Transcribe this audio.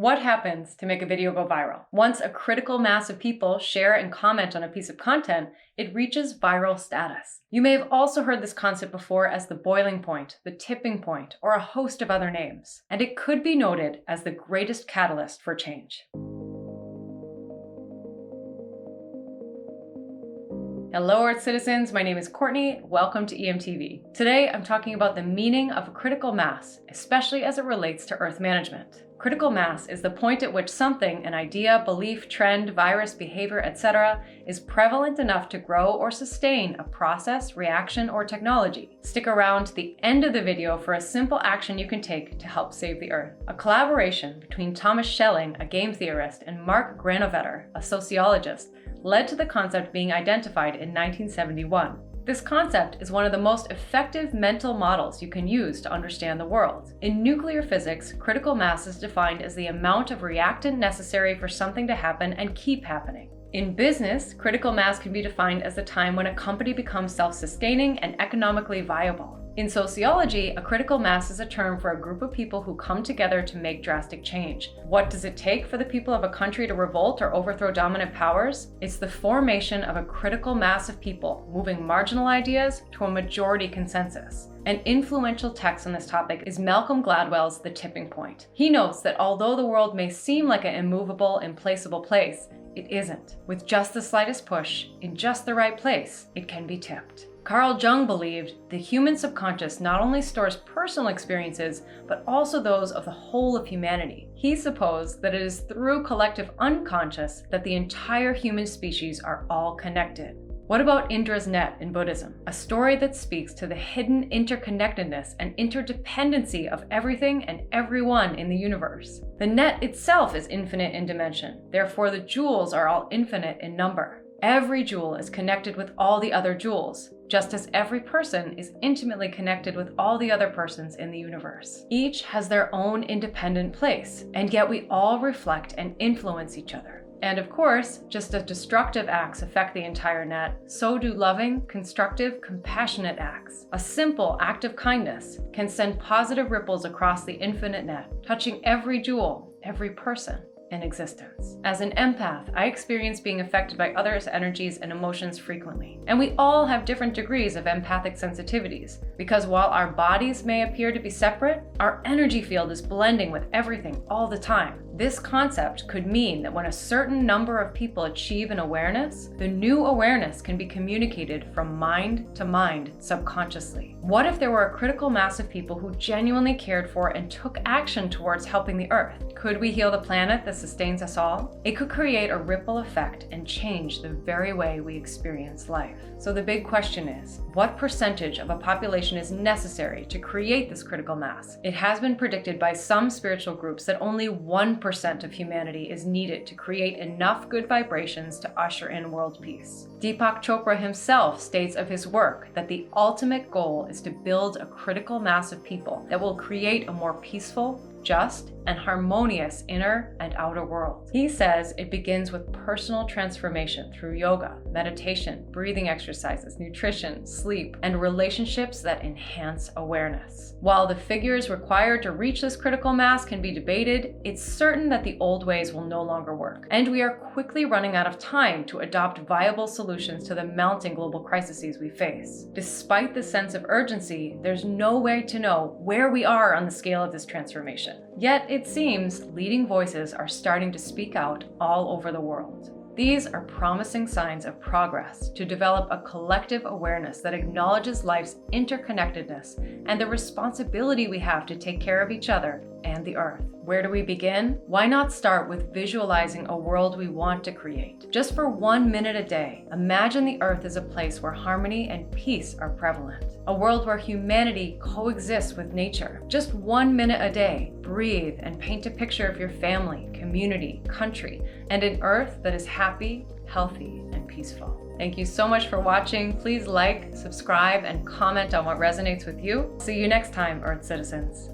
What happens to make a video go viral? Once a critical mass of people share and comment on a piece of content, it reaches viral status. You may have also heard this concept before as the boiling point, the tipping point, or a host of other names, and it could be noted as the greatest catalyst for change. Hello Earth citizens, my name is Courtney. Welcome to EMTV. Today I'm talking about the meaning of a critical mass, especially as it relates to Earth management. Critical mass is the point at which something, an idea, belief, trend, virus, behavior, etc., is prevalent enough to grow or sustain a process, reaction, or technology. Stick around to the end of the video for a simple action you can take to help save the Earth. A collaboration between Thomas Schelling, a game theorist, and Mark Granovetter, a sociologist, led to the concept being identified in 1971. This concept is one of the most effective mental models you can use to understand the world. In nuclear physics, critical mass is defined as the amount of reactant necessary for something to happen and keep happening. In business, critical mass can be defined as the time when a company becomes self-sustaining and economically viable. In sociology, a critical mass is a term for a group of people who come together to make drastic change. What does it take for the people of a country to revolt or overthrow dominant powers? It's the formation of a critical mass of people, moving marginal ideas to a majority consensus. An influential text on this topic is Malcolm Gladwell's The Tipping Point. He notes that although the world may seem like an immovable, implaceable place, it isn't. With just the slightest push, in just the right place, it can be tipped. Carl Jung believed the human subconscious not only stores personal experiences, but also those of the whole of humanity. He supposed that it is through collective unconscious that the entire human species are all connected. What about Indra's net in Buddhism? A story that speaks to the hidden interconnectedness and interdependency of everything and everyone in the universe. The net itself is infinite in dimension, therefore the jewels are all infinite in number. Every jewel is connected with all the other jewels, just as every person is intimately connected with all the other persons in the universe. Each has their own independent place, and yet we all reflect and influence each other. And of course, just as destructive acts affect the entire net, so do loving, constructive, compassionate acts. A simple act of kindness can send positive ripples across the infinite net, touching every jewel, every person in existence. As an empath, I experience being affected by others' energies and emotions frequently. And we all have different degrees of empathic sensitivities, because while our bodies may appear to be separate, our energy field is blending with everything all the time. This concept could mean that when a certain number of people achieve an awareness, the new awareness can be communicated from mind to mind subconsciously. What if there were a critical mass of people who genuinely cared for and took action towards helping the Earth? Could we heal the planet that sustains us all? It could create a ripple effect and change the very way we experience life. So the big question is, what percentage of a population is necessary to create this critical mass? It has been predicted by some spiritual groups that only 1% of humanity is needed to create enough good vibrations to usher in world peace. Deepak Chopra himself states of his work that the ultimate goal is to build a critical mass of people that will create a more peaceful, just, and harmonious inner and outer world. He says it begins with personal transformation through yoga, meditation, breathing exercises, nutrition, sleep, and relationships that enhance awareness. While the figures required to reach this critical mass can be debated, it's certain that the old ways will no longer work, and we are quickly running out of time to adopt viable solutions to the mounting global crises we face. Despite the sense of urgency, there's no way to know where we are on the scale of this transformation. Yet, it seems leading voices are starting to speak out all over the world. These are promising signs of progress to develop a collective awareness that acknowledges life's interconnectedness and the responsibility we have to take care of each other and the Earth. Where do we begin? Why not start with visualizing a world we want to create? Just for 1 minute a day, imagine the Earth as a place where harmony and peace are prevalent. A world where humanity coexists with nature. Just 1 minute a day, breathe and paint a picture of your family, community, country, and an Earth that is happy, healthy, and peaceful. Thank you so much for watching. Please like, subscribe, and comment on what resonates with you. See you next time, Earth citizens.